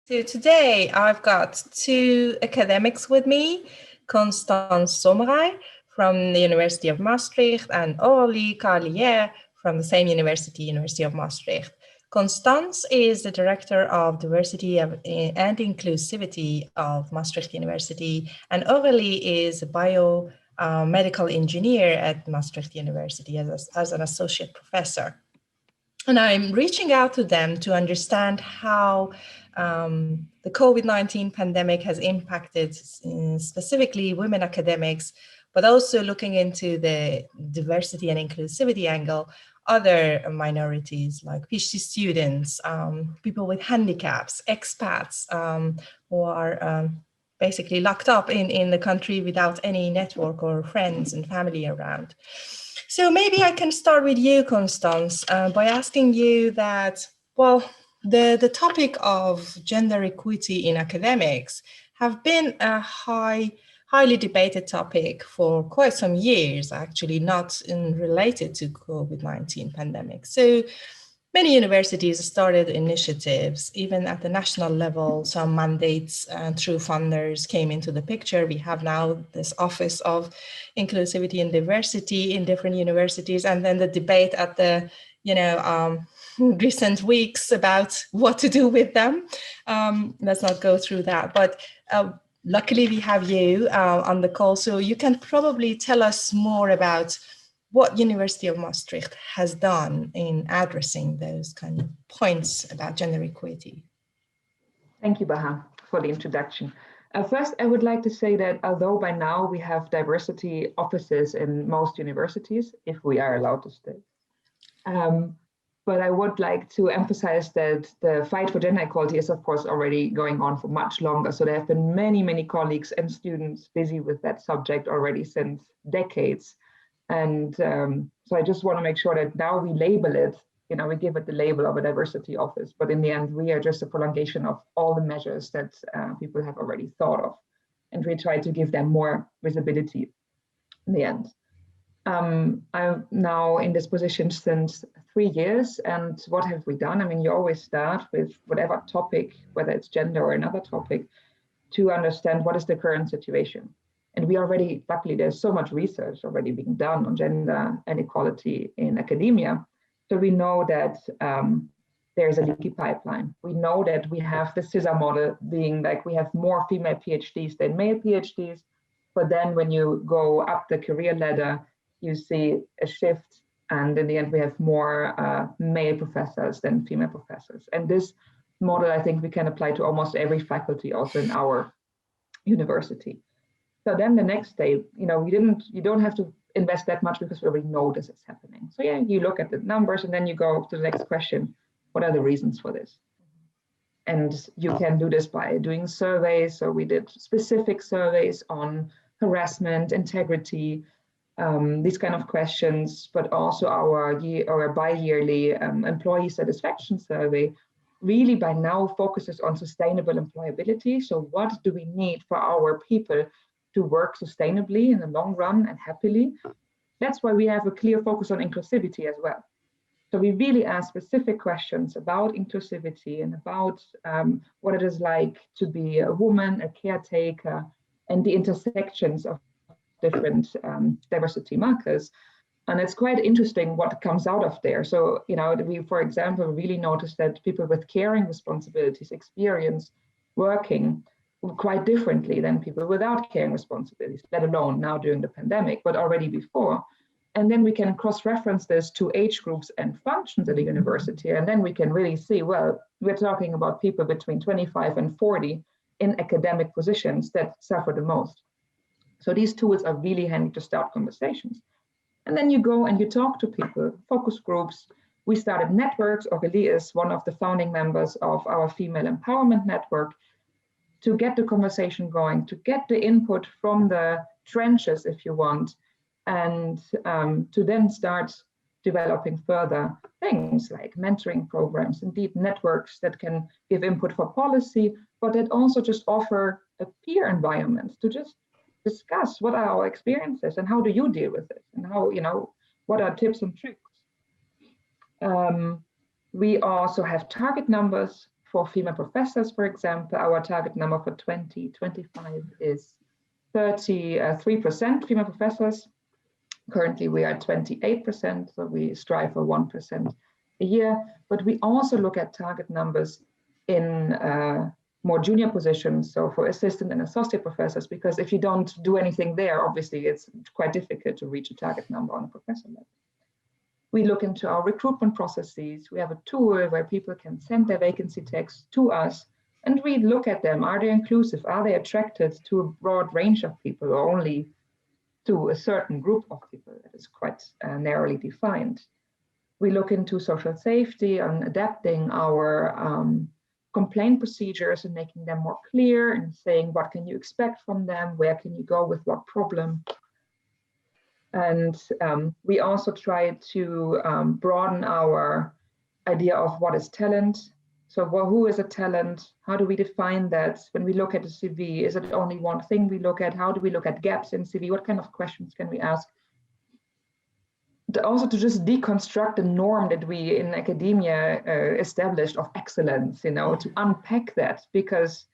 So today I've got two academics with me, Constance Sommerey from the University of Maastricht and Aurelie Carlier from the same university, University of Maastricht. Constance is the Director of Diversity and Inclusivity of Maastricht University, and Aurelie is a biomedical engineer at Maastricht University as an associate professor. And I'm reaching out to them to understand how the COVID-19 pandemic has impacted specifically women academics, but also looking into the diversity and inclusivity angle, other minorities like PhD students, people with handicaps, expats who are basically locked up in the country without any network or friends and family around. So maybe I can start with you, Constance, by asking you that, well, the topic of gender equity in academics have been a highly debated topic for quite some years, actually, not related to COVID-19 pandemic. So many universities started initiatives, even at the national level. Some mandates through funders came into the picture. We have now this Office of Inclusivity and Diversity in different universities, and then the debate at the, recent weeks about what to do with them. Let's not go through that, but luckily we have you on the call, so you can probably tell us more about what University of Maastricht has done in addressing those kind of points about gender equity. Thank you, Bahar, for the introduction. First, I would like to say that although by now we have diversity offices in most universities, if we are allowed to stay, but I would like to emphasize that the fight for gender equality is, of course, already going on for much longer. So there have been many colleagues and students busy with that subject already since decades. And so I just want to make sure that now we label it, we give it the label of a diversity office, but in the end, we are just a prolongation of all the measures that people have already thought of. And we try to give them more visibility in the end. I'm now in this position since 3 years. And what have we done? I mean, you always start with whatever topic, whether it's gender or another topic, to understand what is the current situation. And we already, luckily, there's so much research already being done on gender and equality in academia. So we know that there's a leaky pipeline. We know that we have the scissor model being like we have more female PhDs than male PhDs. But then when you go up the career ladder, you see a shift. And in the end, we have more male professors than female professors. And this model, I think we can apply to almost every faculty also in our university. So then the next day, you don't have to invest that much because we already know this is happening. So yeah, you look at the numbers and then you go to the next question. What are the reasons for this? And you can do this by doing surveys. So we did specific surveys on harassment, integrity, these kind of questions, but also our bi-yearly employee satisfaction survey really by now focuses on sustainable employability. So what do we need for our people to work sustainably in the long run and happily? That's why we have a clear focus on inclusivity as well. So we really ask specific questions about inclusivity and about what it is like to be a woman, a caretaker, and the intersections of different diversity markers. And it's quite interesting what comes out of there. So, we, for example, really noticed that people with caring responsibilities experience working quite differently than people without caring responsibilities, let alone now during the pandemic, but already before. And then we can cross-reference this to age groups and functions at the university. And then we can really see, well, we're talking about people between 25 and 40 in academic positions that suffer the most. So these tools are really handy to start conversations. And then you go and you talk to people, focus groups. We started networks. Aurelie is one of the founding members of our Female Empowerment Network, to get the conversation going, to get the input from the trenches, if you want, and to then start developing further things like mentoring programs, indeed networks that can give input for policy, but that also just offer a peer environment to just discuss what are our experiences and how do you deal with it, and how, what are tips and tricks. We also have target numbers for female professors, for example, our target number for 2025 is 33% female professors. Currently, we are at 28%, so we strive for 1% a year. But we also look at target numbers in more junior positions, so for assistant and associate professors, because if you don't do anything there, obviously it's quite difficult to reach a target number on a professor level. We look into our recruitment processes. We have a tool where people can send their vacancy tags to us, and we look at them. Are they inclusive? Are they attracted to a broad range of people, or only to a certain group of people that is quite narrowly defined? We look into social safety and adapting our complaint procedures and making them more clear and saying what can you expect from them, where can you go with what problem. And we also try to broaden our idea of what is talent. So who is a talent? How do we define that? When we look at a CV, is it only one thing we look at? How do we look at gaps in CV? What kind of questions can we ask? Also to just deconstruct the norm that we in academia established of excellence, to unpack that, because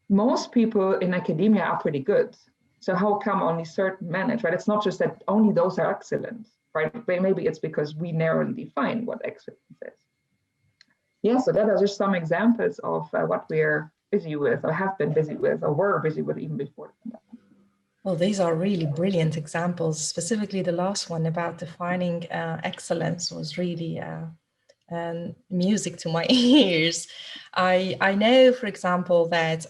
most people in academia are pretty good. So how come only certain manage, right? It's not just that only those are excellent, right? But maybe it's because we narrowly define what excellence is. Yeah, so that are just some examples of what we're busy with, or have been busy with, or were busy with even before the pandemic. Well, these are really brilliant examples. Specifically, the last one about defining excellence was really music to my ears. I know, for example, that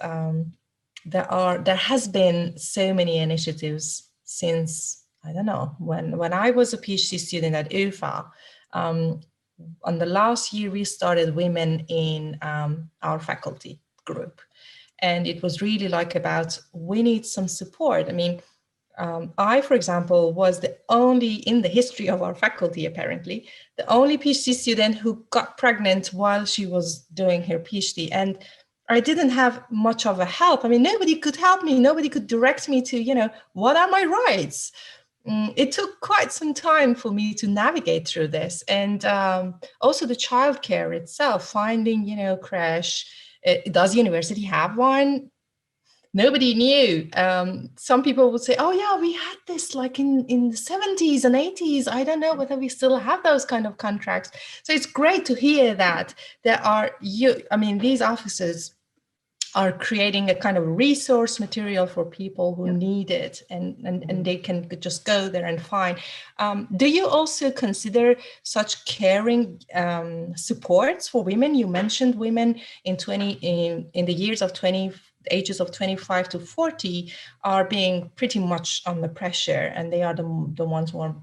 there has been so many initiatives since, I don't know, when I was a PhD student at UvA. On the last year, we started women in our faculty group. And it was really like about, we need some support. I mean, I, for example, was the only, in the history of our faculty, apparently, the only PhD student who got pregnant while she was doing her PhD. And I didn't have much of a help. I mean, nobody could help me. Nobody could direct me to, what are my rights? It took quite some time for me to navigate through this. And also the childcare itself, finding, crash. Does university have one? Nobody knew. Some people would say, oh yeah, we had this like in the 70s and 80s. I don't know whether we still have those kind of contracts. So it's great to hear that there are, these offices are creating a kind of resource material for people who need it, and they can just go there and find. Do you also consider such caring supports for women? You mentioned women in the years of ages of 25 to 40 are being pretty much under pressure, and they are the ones who are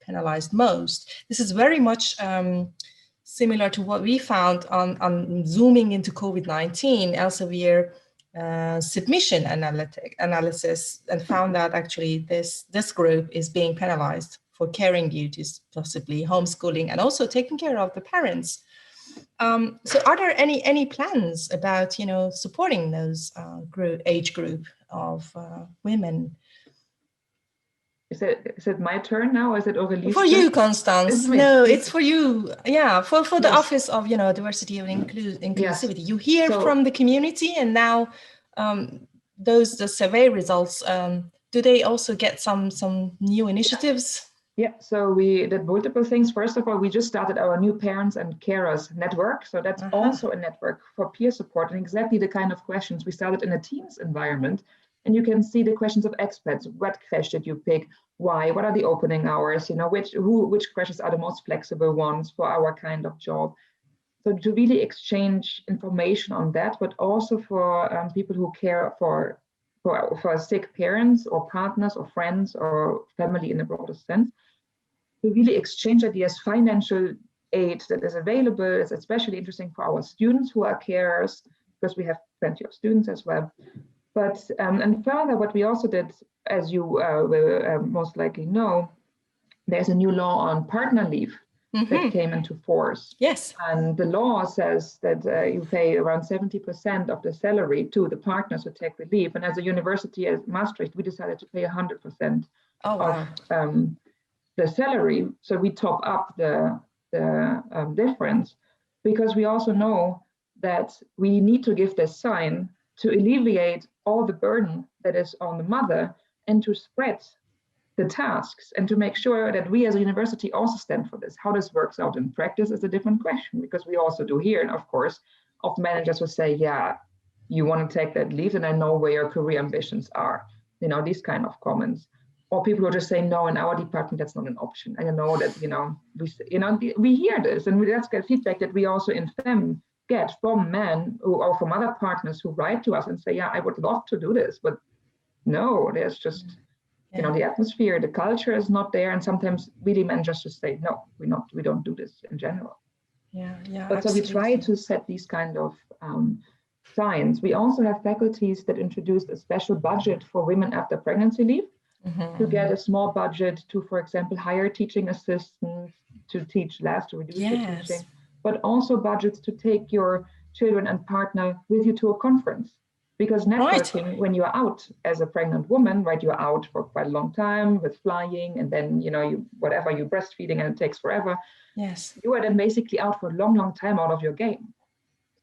penalized most. This is very much similar to what we found on zooming into COVID-19, Elsevier submission analysis, and found that actually this group is being penalized for caring duties, possibly homeschooling, and also taking care of the parents. So are there any plans about, supporting those age group of women? Is it my turn now? Or is it Aurelie's for you, Constance? No, it's for you. Yeah, for the yes. Office of Diversity and Inclusivity. Yes. You hear from the community, and now the survey results. Do they also get some new initiatives? Yeah, so we did multiple things. First of all, we just started our new parents and carers network. So that's also a network for peer support, and exactly the kind of questions we started in a Teams environment. And you can see the questions of experts. What crash did you pick? Why? What are the opening hours? Which crashes are the most flexible ones for our kind of job? So to really exchange information on that, but also for people who care for sick parents or partners or friends or family in the broadest sense, to really exchange ideas. Financial aid that is available is especially interesting for our students who are carers, because we have plenty of students as well. But and further, what we also did, as you will most likely know, there's a new law on partner leave that came into force. Yes. And the law says that you pay around 70% of the salary to the partners who take the leave. And as a university at Maastricht, we decided to pay 100% of the salary. So we top up the difference, because we also know that we need to give this sign to alleviate all the burden that is on the mother and to spread the tasks and to make sure that we as a university also stand for this. How this works out in practice is a different question, because we also do here, and of course, often managers will say, yeah, you want to take that leave and I know where your career ambitions are. You know, these kind of comments. Or people will just say, no, in our department, that's not an option. I know that, we hear this, and that's get feedback that we also in FEM get from men or from other partners who write to us and say, yeah, I would love to do this, but no, there's just, the atmosphere, the culture is not there. And sometimes really managers just say, no, we don't do this in general. But so we try to set these kind of signs. We also have faculties that introduced a special budget for women after pregnancy leave, to get a small budget to, for example, hire teaching assistants to teach less, to reduce the teaching, but also budgets to take your children and partner with you to a conference. Because networking, when you're out as a pregnant woman, right, you're out for quite a long time with flying, and then, you're breastfeeding and it takes forever. Yes. You are then basically out for a long, long time out of your game.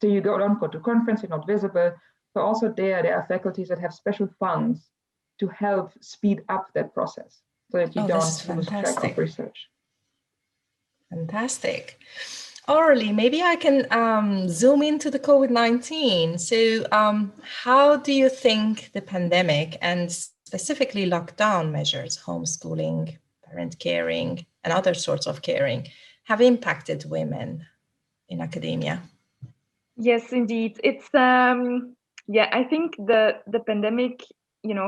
So you don't go to conference, you're not visible. So also there are faculties that have special funds to help speed up that process so that you don't lose track of research. Fantastic. Aurelie, maybe I can zoom into the COVID-19. So how do you think the pandemic and specifically lockdown measures, homeschooling, parent caring, and other sorts of caring have impacted women in academia? Yes, indeed. It's, I think the pandemic,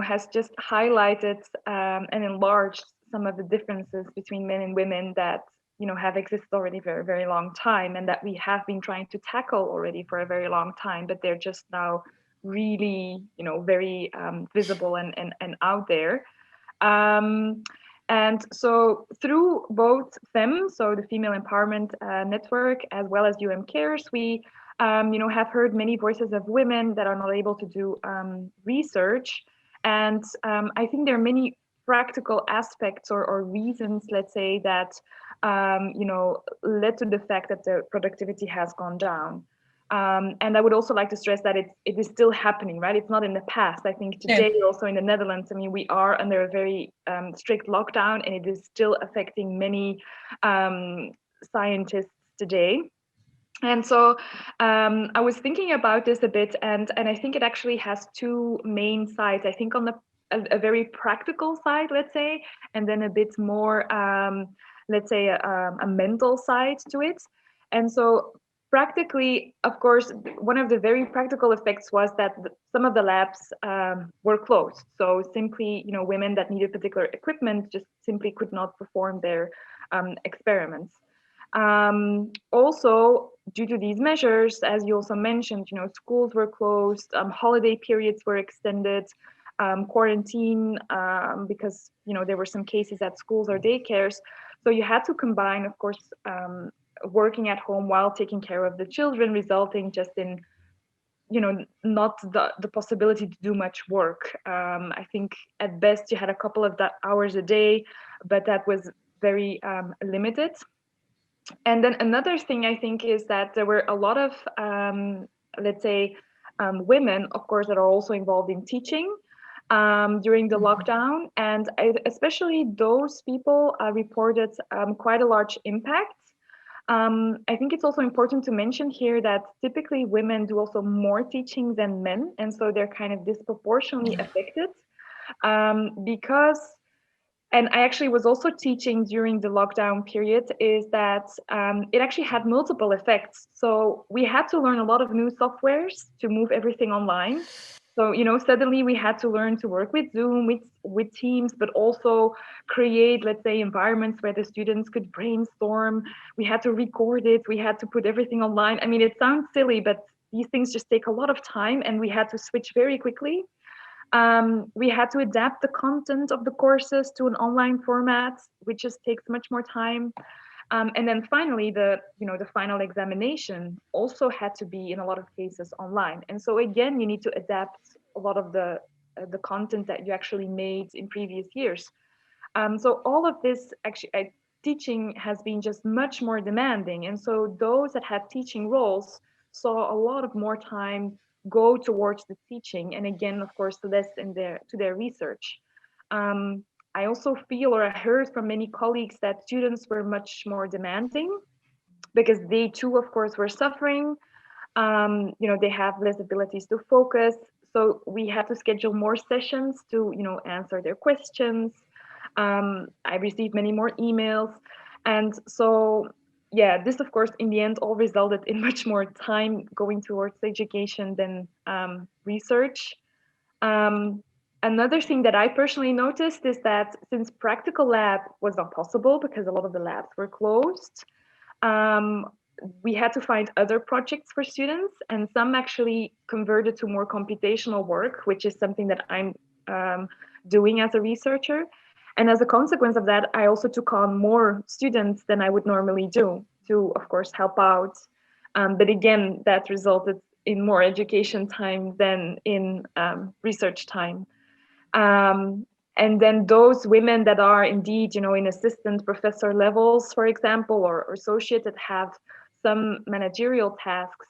has just highlighted and enlarged some of the differences between men and women that have existed already for a very long time, and that we have been trying to tackle already for a very long time, but they're just now really, very visible and out there. And so through both FEM, so the Female Empowerment Network, as well as Cares, we have heard many voices of women that are not able to do research. And I think there are many practical aspects or reasons, let's say, that led to the fact that the productivity has gone down. And I would also like to stress that it is still happening, right? It's not in the past. I think today, also in the Netherlands, we are under a very strict lockdown, and it is still affecting many scientists today. And so I was thinking about this a bit, and I think it actually has two main sides. I think on a very practical side, let's say, and then a bit more, let's say, a mental side to it. And so practically, of course, one of the very practical effects was that some of the labs were closed. So simply, women that needed particular equipment just simply could not perform their experiments. Also, due to these measures, as you also mentioned, schools were closed, holiday periods were extended, quarantine, because, there were some cases at schools or daycares. So you had to combine, of course, working at home while taking care of the children, resulting just in, not the possibility to do much work. I think at best you had a couple of hours a day, but that was very limited. And then another thing I think is that there were a lot of, let's say, women, of course, that are also involved in teaching during the lockdown. And especially those people reported quite a large impact. I think it's also important to mention here that typically women do also more teaching than men. And so they're kind of disproportionately affected because, and I actually was also teaching during the lockdown period, is that it actually had multiple effects. So we had to learn a lot of new softwares to move everything online. So, suddenly we had to learn to work with Zoom, with Teams, but also create, let's say, environments where the students could brainstorm. We had to record it. We had to put everything online. I mean, it sounds silly, but these things just take a lot of time, and we had to switch very quickly. We had to adapt the content of the courses to an online format, which just takes much more time. And then finally, the final examination also had to be in a lot of cases online. And so again, you need to adapt a lot of the content that you actually made in previous years. So all of this actually, teaching has been just much more demanding. And so those that had teaching roles saw a lot of more time go towards the teaching, and again, of course, less in their research. I also feel, or I heard from many colleagues, that students were much more demanding because they too, of course, were suffering. They have less abilities to focus. So we had to schedule more sessions to, answer their questions. I received many more emails. And so, yeah, this, of course, in the end, all resulted in much more time going towards education than research. Another thing that I personally noticed is that since practical lab was not possible because a lot of the labs were closed, we had to find other projects for students, and some actually converted to more computational work, which is something that I'm doing as a researcher. And as a consequence of that, I also took on more students than I would normally do to, of course, help out. But again, that resulted in more education time than in research time. And then those women that are indeed, in assistant professor levels, for example, or associate, that have some managerial tasks,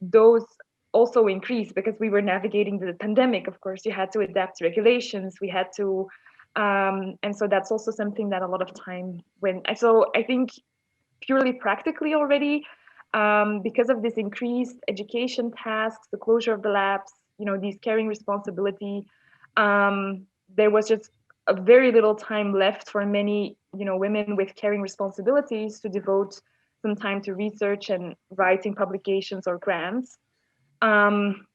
those also increase because we were navigating the pandemic. Of course, you had to adapt to regulations. We had to, and so that's also something that a lot of time so I think purely practically already, because of this increased education tasks, the closure of the labs, these caring responsibility, there was just a very little time left for many, women with caring responsibilities to devote some time to research and writing publications or grants. And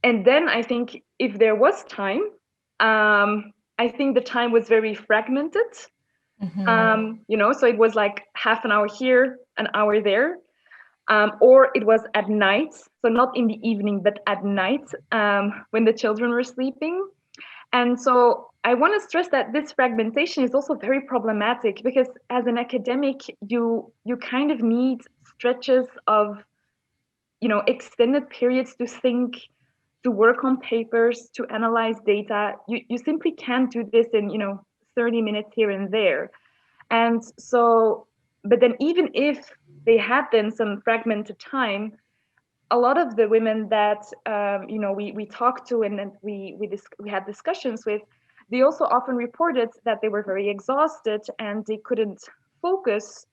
then I think if there was time, I think the time was very fragmented. So it was like half an hour here, an hour there, or it was at night. So not in the evening, but at night when the children were sleeping. And so I want to stress that this fragmentation is also very problematic because as an academic, you kind of need stretches of, extended periods to think, to work on papers, to analyze data. You simply can't do this in, 30 minutes here and there. And so, but then even if they had then some fragmented time, a lot of the women that we talked to and then we had discussions with, they also often reported that they were very exhausted and they couldn't focus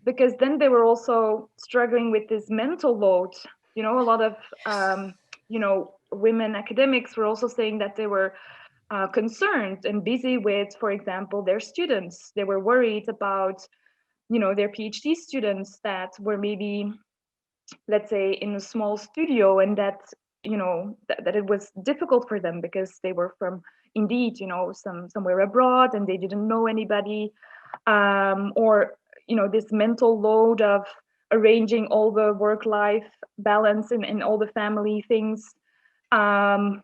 because then they were also struggling with this mental load. A lot of women academics were also saying that they were concerned and busy with, for example, their students. They were worried about their PhD students that were maybe, let's say, in a small studio, and that that it was difficult for them because they were from indeed somewhere abroad and they didn't know anybody, or this mental load of arranging all the work-life balance and all the family things. Will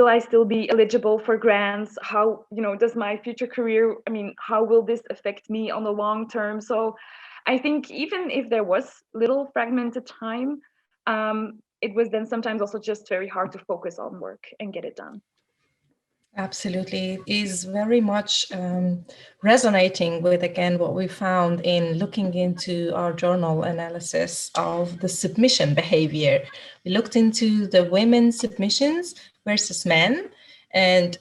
I still be eligible for grants? How does my future career, how will this affect me on the long term? So I think even if there was little fragmented time, it was then sometimes also just very hard to focus on work and get it done. Absolutely. It is very much resonating with, again, what we found in looking into our journal analysis of the submission behavior. We looked into the women's submissions versus men, and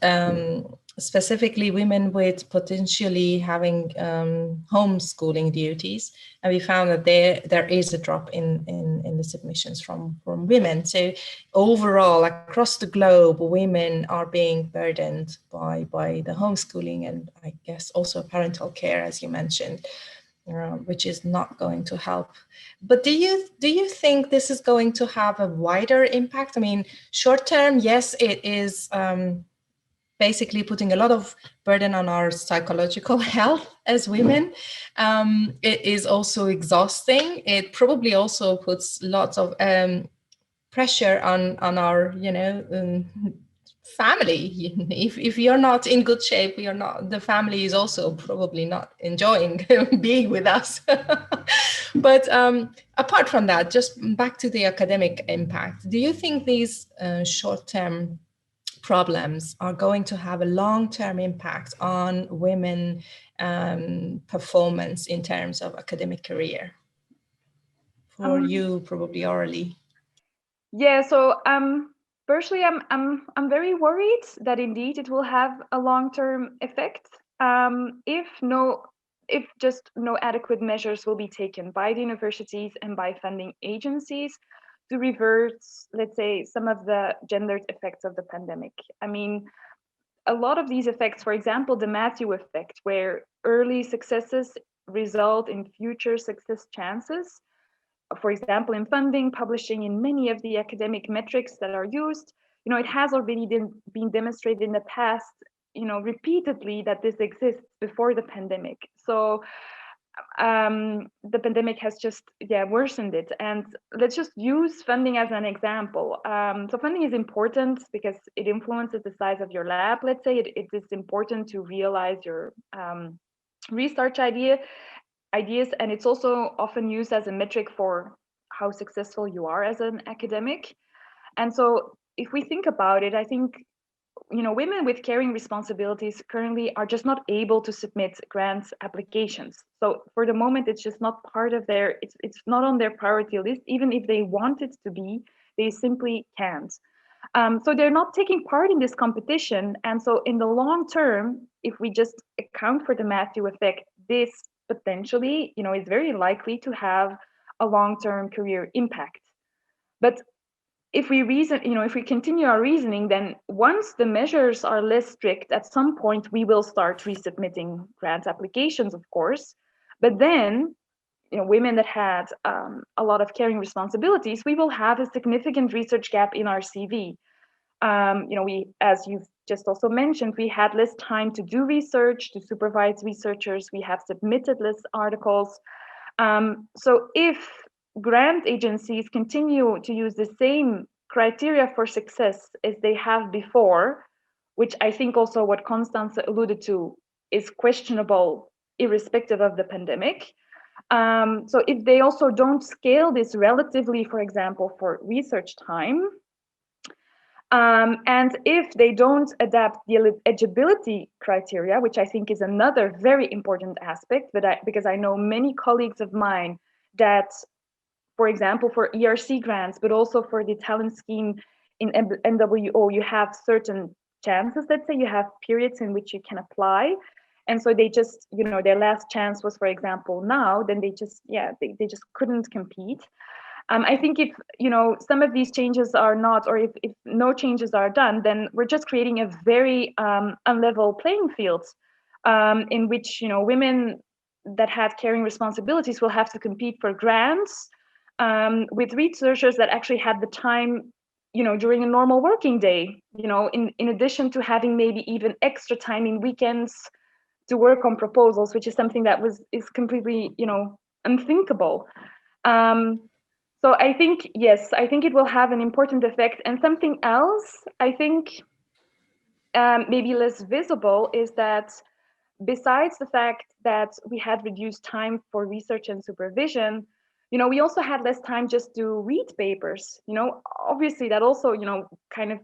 specifically women with potentially having homeschooling duties. And we found that there is a drop in the submissions from women. So overall, across the globe, women are being burdened by the homeschooling and I guess also parental care, as you mentioned, which is not going to help. But do you think this is going to have a wider impact? Short term, yes, it is basically putting a lot of burden on our psychological health as women. It is also exhausting. It probably also puts lots of pressure on our family. If you're not in good shape, the family is also probably not enjoying being with us. But apart from that, just back to the academic impact, do you think these short-term problems are going to have a long-term impact on women performance in terms of academic career? for you, probably Aurelie? Yeah, so personally, I'm very worried that indeed it will have a long-term effect if just no adequate measures will be taken by the universities and by funding agencies to reverse, let's say, some of the gendered effects of the pandemic. I mean, a lot of these effects, for example, the Matthew effect, where early successes result in future success chances, for example, in funding, publishing, in many of the academic metrics that are used, it has already been demonstrated in the past, repeatedly, that this exists before the pandemic. So the pandemic has just worsened it. And let's just use funding as an example. So funding is important because it influences the size of your lab. Let's say it is important to realize your research ideas, and it's also often used as a metric for how successful you are as an academic. And so if we think about it, I think women with caring responsibilities currently are just not able to submit grant applications. So for the moment, it's just not part of it's not on their priority list. Even if they want it to be, they simply can't. So they're not taking part in this competition. And so in the long term, if we just account for the Matthew effect, this potentially, is very likely to have a long-term career impact. But if we continue our reasoning, then once the measures are less strict, at some point we will start resubmitting grant applications, of course. But then, women that had a lot of caring responsibilities, we will have a significant research gap in our CV. We, as you've just also mentioned, we had less time to do research, to supervise researchers. We have submitted less articles. So if grant agencies continue to use the same criteria for success as they have before, which I think also what Constance alluded to is questionable irrespective of the pandemic. So if they also don't scale this relatively, for example, for research time, and if they don't adapt the eligibility criteria, which I think is another very important aspect, because I know many colleagues of mine that, for example, for ERC grants, but also for the talent scheme in NWO, you have certain chances. Let's say you have periods in which you can apply. And so they just, their last chance was, for example, now, then they just couldn't compete. I think if, some of these changes are not, or if no changes are done, then we're just creating a very unlevel playing field in which, women that have caring responsibilities will have to compete for grants with researchers that actually had the time, during a normal working day, in addition to having maybe even extra time in weekends to work on proposals, which is something that is completely, unthinkable. So I think, yes, I think it will have an important effect. And something else, I think, maybe less visible, is that besides the fact that we had reduced time for research and supervision, we also had less time just to read papers. Obviously that also, kind of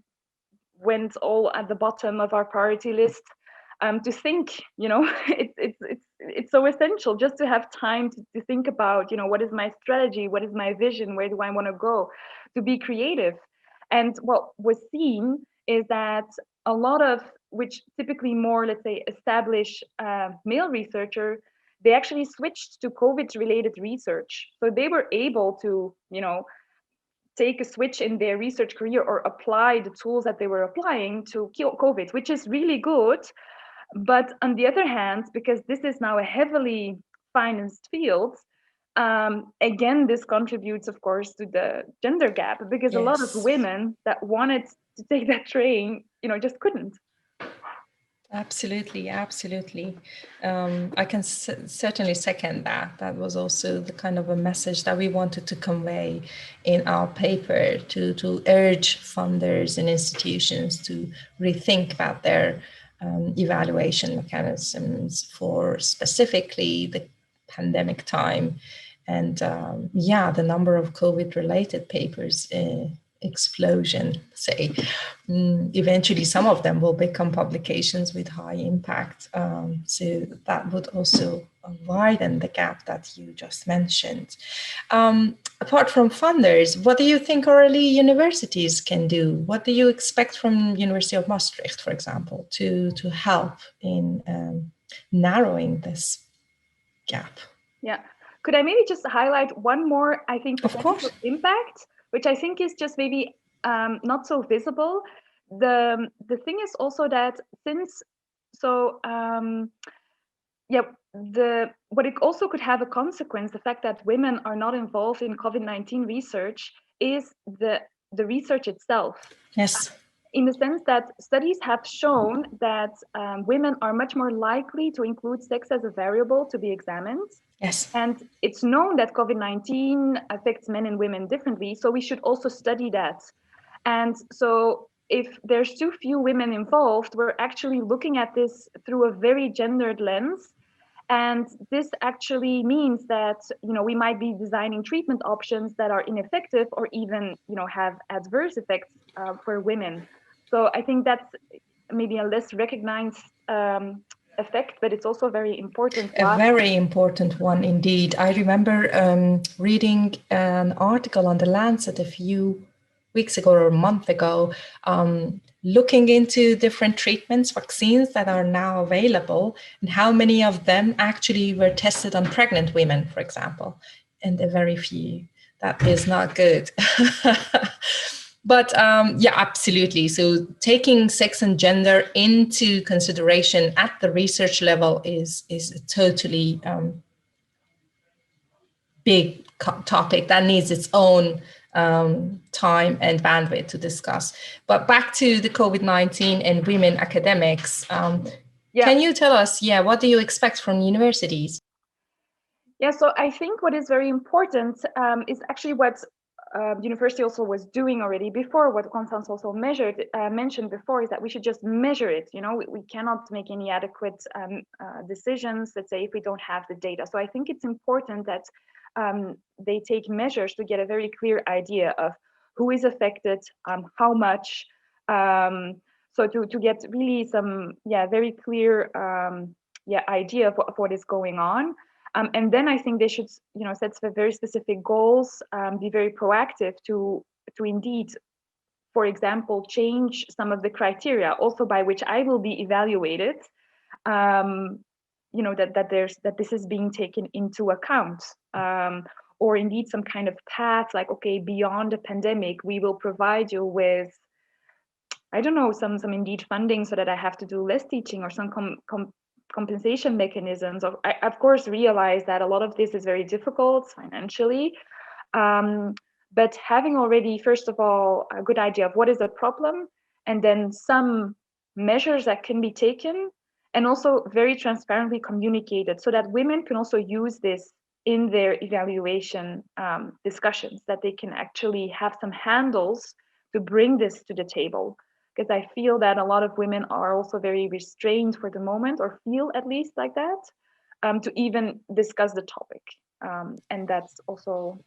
went all at the bottom of our priority list. To think, it's so essential just to have time to think about, what is my strategy, what is my vision, where do I want to go, to be creative. And what was seen is that a lot of, which typically more, let's say, established male researcher, they actually switched to COVID-related research. So they were able to, take a switch in their research career or apply the tools that they were applying to kill COVID, which is really good. But on the other hand, because this is now a heavily financed field, again, this contributes, of course, to the gender gap, because a lot of women that wanted to take that train, just couldn't. Absolutely. I can certainly second that. That was also the kind of a message that we wanted to convey in our paper, to urge funders and institutions to rethink about their evaluation mechanisms for specifically the pandemic time. And the number of COVID-related papers explosion, say. Eventually, some of them will become publications with high impact. So that would also widen the gap that you just mentioned. Apart from funders, what do you think Aurelie universities can do? What do you expect from University of Maastricht, for example, to help in narrowing this gap? Yeah. Could I maybe just highlight one more, I think, potential impact, which I think is just maybe not so visible. The thing is also that what it also could have a consequence, the fact that women are not involved in COVID-19 research, is the research itself. Yes. In the sense that studies have shown that women are much more likely to include sex as a variable to be examined. Yes. And it's known that COVID-19 affects men and women differently, so we should also study that. And so if there's too few women involved, we're actually looking at this through a very gendered lens. And this actually means that, you know, we might be designing treatment options that are ineffective or even, you know, have adverse effects for women. So I think that's maybe a less recognized effect, but it's also a very important one. A very important one indeed. I remember reading an article on The Lancet a few weeks ago or a month ago, looking into different treatments, vaccines that are now available, and how many of them actually were tested on pregnant women, for example, and a very few. That is not good. But yeah, absolutely. So taking sex and gender into consideration at the research level is a totally big topic that needs its own time and bandwidth to discuss. But back to the COVID-19 and women academics, can you tell us, what do you expect from universities? Yeah, so I think what is very important is actually what the university also was doing already before, what Constance also mentioned before, is that we should just measure it. You know, we cannot make any adequate decisions, let's say, if we don't have the data. So I think it's important that they take measures to get a very clear idea of who is affected, how much, so to get really some very clear idea of what is going on. And then I think they should, you know, set some very specific goals, be very proactive to indeed, for example, change some of the criteria also by which I will be evaluated. You know, that this is being taken into account, or indeed some kind of path, like, okay, beyond the pandemic, we will provide you with, I don't know, some indeed funding so that I have to do less teaching, or some compensation mechanisms. I, of course, realize that a lot of this is very difficult financially, but having already, first of all, a good idea of what is the problem, and then some measures that can be taken, and also very transparently communicated, so that women can also use this in their evaluation discussions, that they can actually have some handles to bring this to the table. Because I feel that a lot of women are also very restrained for the moment, or feel at least like that, to even discuss the topic. And that's also,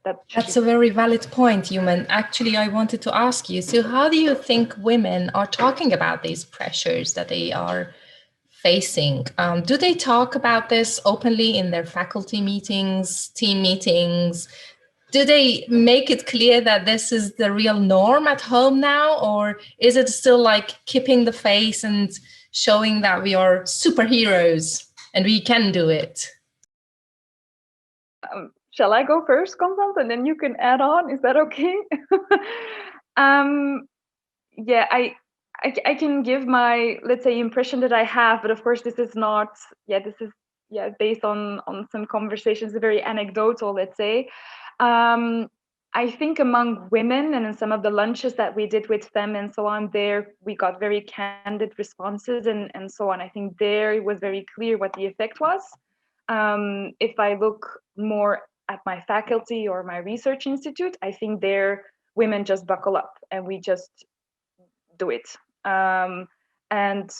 that's a very valid point, Yuman. Actually, I wanted to ask you, so how do you think women are talking about these pressures that they are facing? Do they talk about this openly in their faculty meetings, team meetings? Do they make it clear that this is the real norm at home now, or is it still like keeping the face and showing that we are superheroes and we can do it? Shall I go first, Constance, and then you can add on? Is that okay? Yeah, I can give my, let's say, impression that I have, but of course this is not, this is based on some conversations, very anecdotal, let's say. I think among women, and in some of the lunches that we did with them and so on, there we got very candid responses and so on. I think there it was very clear what the effect was. If I look more at my faculty or my research institute, I think there women just buckle up and we just do it. And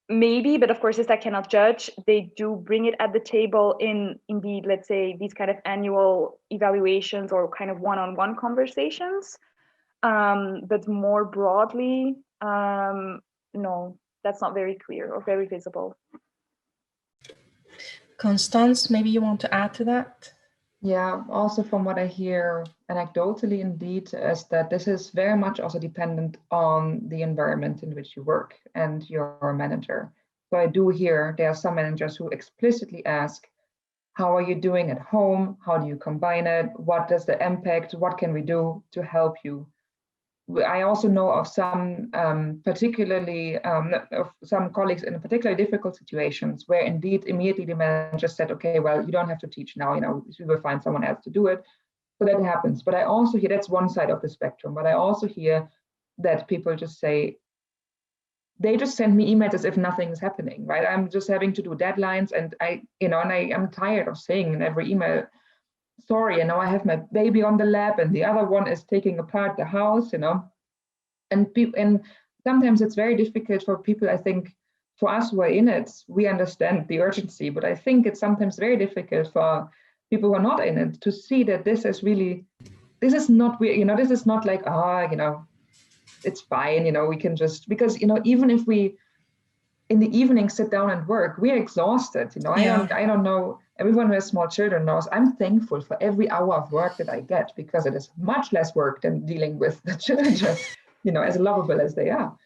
maybe, but of course this I cannot judge, they do bring it at the table in, indeed, let's say, these kind of annual evaluations or kind of one-on-one conversations. But more broadly, no, that's not very clear or very visible. Constance, maybe you want to add to that? Yeah, also from what I hear anecdotally indeed, is that this is very much also dependent on the environment in which you work and your manager. So I do hear there are some managers who explicitly ask, how are you doing at home? How do you combine it? What is the impact? What can we do to help you? I also know of some of some colleagues in particularly difficult situations where indeed immediately the manager said, okay, well, you don't have to teach now, we will find someone else to do it. So that happens. But I also hear that's one side of the spectrum, but I also hear that people just say, they just send me emails as if nothing is happening, right? I'm just having to do deadlines, and I'm tired of saying in every email, sorry, I have my baby on the lap and the other one is taking apart the house, and sometimes it's very difficult for people. I think for us who are in it, we understand the urgency, but I think it's sometimes very difficult for people who are not in it to see that this is not this is not like, it's fine, we can just, because, even if we in the evening sit down and work, we're exhausted. Yeah. I don't know, everyone who has small children knows I'm thankful for every hour of work that I get, because it is much less work than dealing with the children, as lovable as they are.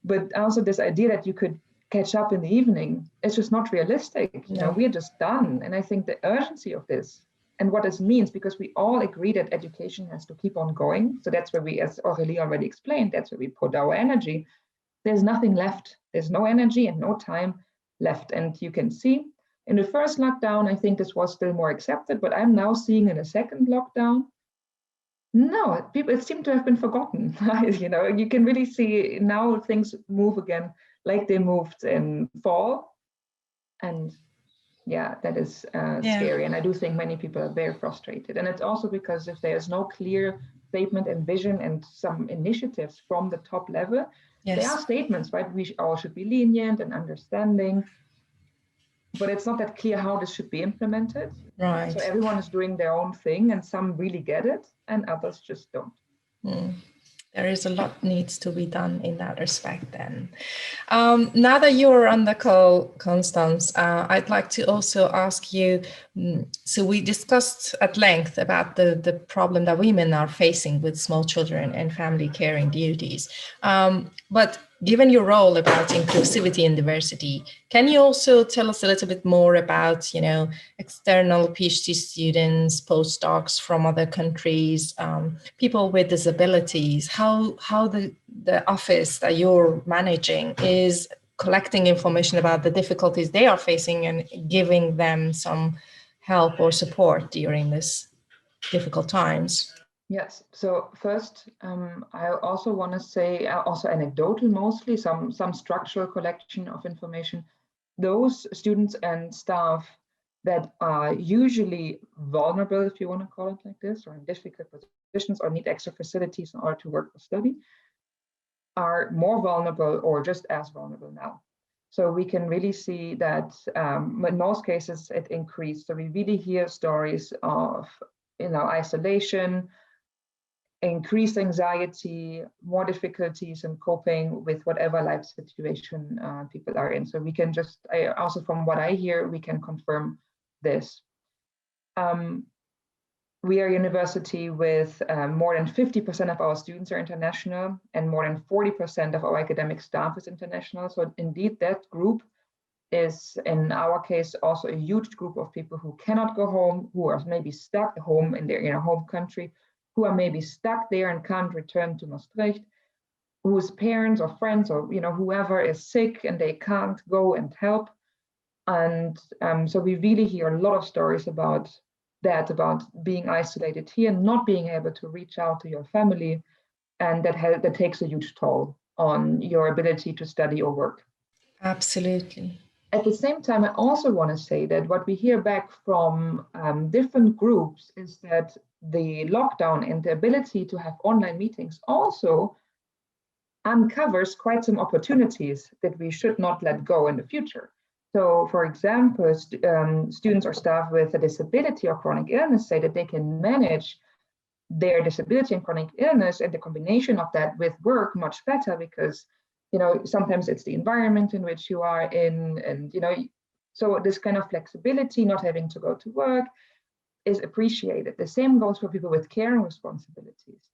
But also this idea that you could catch up in the evening, it's just not realistic. No. We're just done. And I think the urgency of this and what this means, because we all agree that education has to keep on going. So that's where we, as Aurelie already explained, that's where we put our energy. There's nothing left. There's no energy and no time left. And you can see in the first lockdown, I think this was still more accepted, but I'm now seeing in the second lockdown, no, people, it seemed to have been forgotten. You can really see now things move again like they moved in fall. And yeah, that is scary. And I do think many people are very frustrated. And it's also because if there's no clear statement and vision and some initiatives from the top level, yes, there are statements, right? We all should be lenient and understanding, but it's not that clear how this should be implemented. Right. So everyone is doing their own thing, and some really get it and others just don't. There is a lot needs to be done in that respect then. Now that you're on the call, Constance, I'd like to also ask you, so we discussed at length about the problem that women are facing with small children and family caring duties. But given your role about inclusivity and diversity, can you also tell us a little bit more about, external PhD students, postdocs from other countries, people with disabilities, how the office that you're managing is collecting information about the difficulties they are facing and giving them some help or support during this difficult times? Yes. So first, I also want to say, also anecdotal mostly, some structural collection of information. Those students and staff that are usually vulnerable, if you want to call it like this, or in difficult positions or need extra facilities in order to work or study, are more vulnerable or just as vulnerable now. So we can really see that in most cases it increased. So we really hear stories of isolation, increased anxiety, more difficulties in coping with whatever life situation people are in. So we can just, also from what I hear, we can confirm this. We are a university with more than 50% of our students are international, and more than 40% of our academic staff is international. So indeed, that group is, in our case, also a huge group of people who cannot go home, who are maybe stuck home in their home country, who are maybe stuck there and can't return to Maastricht, whose parents or friends or whoever is sick and they can't go and help. And so we really hear a lot of stories about that, about being isolated here, not being able to reach out to your family, and that takes a huge toll on your ability to study or work. Absolutely. At the same time, I also want to say that what we hear back from different groups is that the lockdown and the ability to have online meetings also uncovers quite some opportunities that we should not let go in the future. So, for example, students or staff with a disability or chronic illness say that they can manage their disability and chronic illness and the combination of that with work much better, because sometimes it's the environment in which you are in, and So this kind of flexibility, not having to go to work, is appreciated. The same goes for people with caring responsibilities,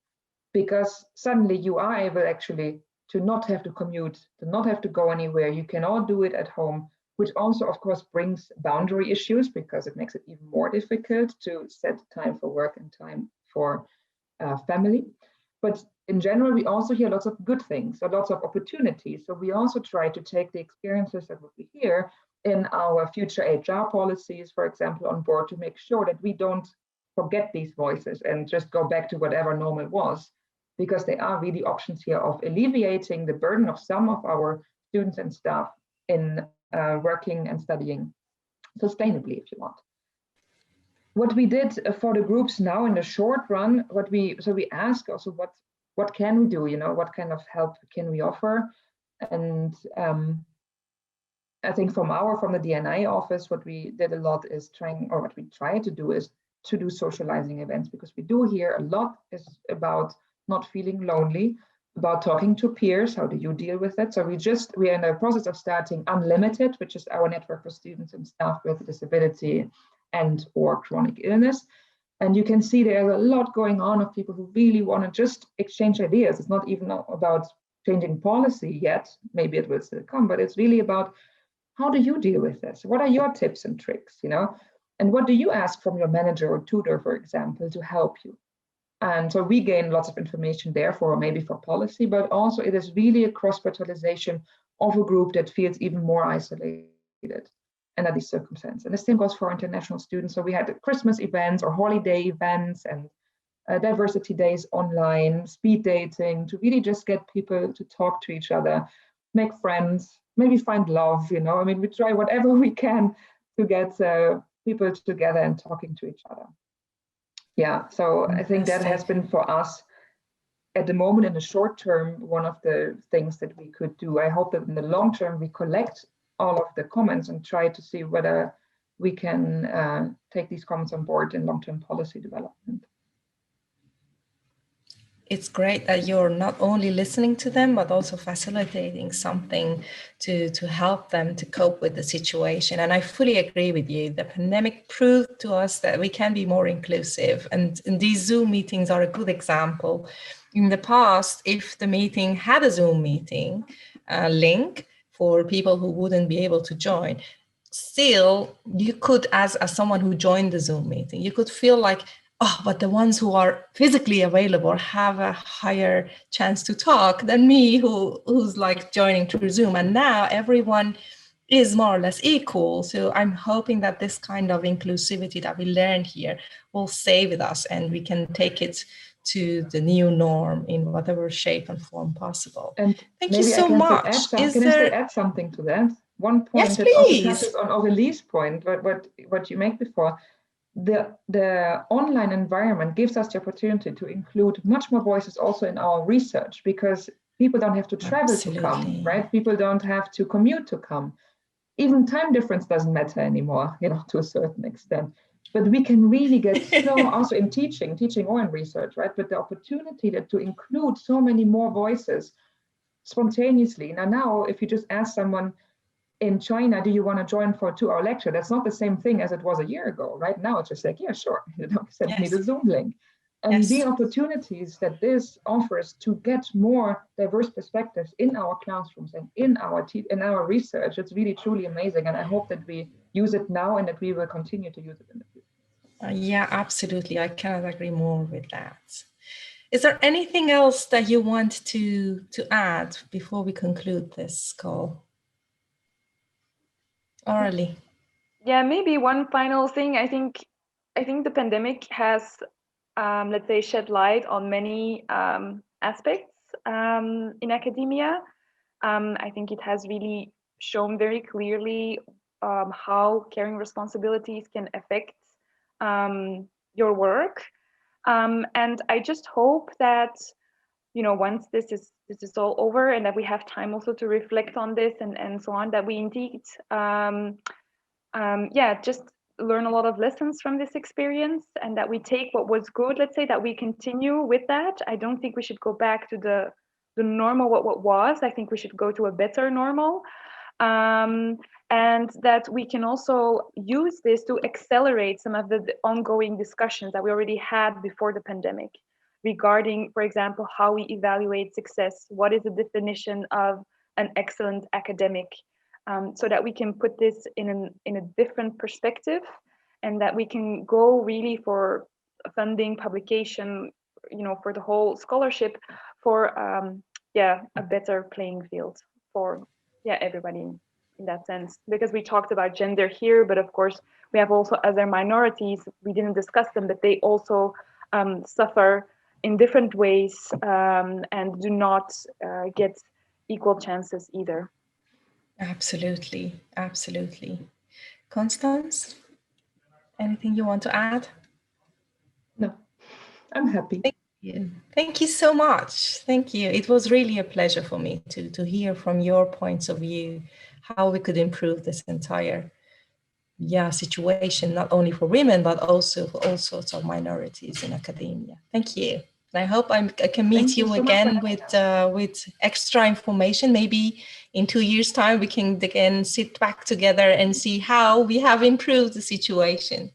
because suddenly you are able actually to not have to commute, to not have to go anywhere. You can all do it at home, which also, of course, brings boundary issues because it makes it even more difficult to set time for work and time for family. But in general, we also hear lots of good things, or lots of opportunities. So we also try to take the experiences that we hear in our future HR policies, for example, on board to make sure that we don't forget these voices and just go back to whatever normal was, because there are really options here of alleviating the burden of some of our students and staff in working and studying sustainably, if you want. What we did for the groups now in the short run, we ask also what can we do, what kind of help can we offer? And I think from the DNI office, what we did a lot is what we try to do is to do socializing events, because we do hear a lot is about not feeling lonely, about talking to peers. How do you deal with it? So we are in the process of starting Unlimited, which is our network for students and staff with disability and or chronic illness. And you can see there's a lot going on of people who really want to just exchange ideas. It's not even about changing policy yet. Maybe it will still come, but it's really about, how do you deal with this? What are your tips and tricks, And what do you ask from your manager or tutor, for example, to help you? And so we gain lots of information therefore, maybe for policy, but also it is really a cross-fertilization of a group that feels even more isolated under these circumstances. And the same goes for international students. So we had Christmas events or holiday events and diversity days online, speed dating, to really just get people to talk to each other, make friends, maybe find love, we try whatever we can to get people together and talking to each other. Yeah, so I think that has been for us at the moment in the short term, one of the things that we could do. I hope that in the long term, we collect all of the comments and try to see whether we can take these comments on board in long-term policy development. It's great that you're not only listening to them, but also facilitating something to help them to cope with the situation. And I fully agree with you. The pandemic proved to us that we can be more inclusive. And these Zoom meetings are a good example. In the past, if the meeting had a Zoom meeting link for people who wouldn't be able to join, still you could, as someone who joined the Zoom meeting, you could feel like, oh, but the ones who are physically available have a higher chance to talk than me who's like joining through Zoom. And now everyone is more or less equal. So I'm hoping that this kind of inclusivity that we learned here will stay with us and we can take it to the new norm in whatever shape and form possible. And thank you so much. Can I add something to that? One point yes, that please. also touches on Aurelie's point, what you make before. The online environment gives us the opportunity to include much more voices also in our research, because people don't have to travel to come, right? People don't have to commute to come. Even time difference doesn't matter anymore, to a certain extent. But we can really get so also in teaching or in research, right? But the opportunity to include so many more voices spontaneously. Now, if you just ask someone in China, do you want to join for a 2-hour lecture? That's not the same thing as it was a year ago. Right now, it's just like, yeah, sure. Send me the Zoom link. And the opportunities that this offers to get more diverse perspectives in our classrooms and in our research, it's really truly amazing. And I hope that we use it now and that we will continue to use it in the future. Yeah, absolutely. I cannot agree more with that. Is there anything else that you want to add before we conclude this call? Aurelie. Yeah, maybe one final thing. I think the pandemic has, let's say, shed light on many aspects in academia. I think it has really shown very clearly how caring responsibilities can affect your work. And I just hope that, once this is all over and that we have time also to reflect on this and so on, that we indeed just learn a lot of lessons from this experience, and that we take what was good, let's say, that we continue with that. I don't think we should go back to the normal what was. I think we should go to a better normal. and that we can also use this to accelerate some of the ongoing discussions that we already had before the pandemic regarding, for example, how we evaluate success, what is the definition of an excellent academic, so that we can put this in a different perspective, and that we can go really for funding, publication, for the whole scholarship, for a better playing field for everybody in that sense. Because we talked about gender here, but of course we have also other minorities. We didn't discuss them, but they also suffer in different ways, and do not get equal chances either. Absolutely, absolutely. Constance, anything you want to add? No, I'm happy. Thank you. Thank you so much. Thank you. It was really a pleasure for me to hear from your points of view how we could improve this entire situation, not only for women, but also for all sorts of minorities in academia. Thank you. And I hope I can meet you again with extra information. Maybe in 2 years' time, we can again sit back together and see how we have improved the situation.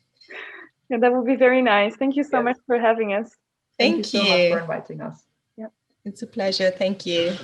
Yeah, that would be very nice. Thank you so much for having us. Thank you so much for inviting us. Yeah. It's a pleasure. Thank you.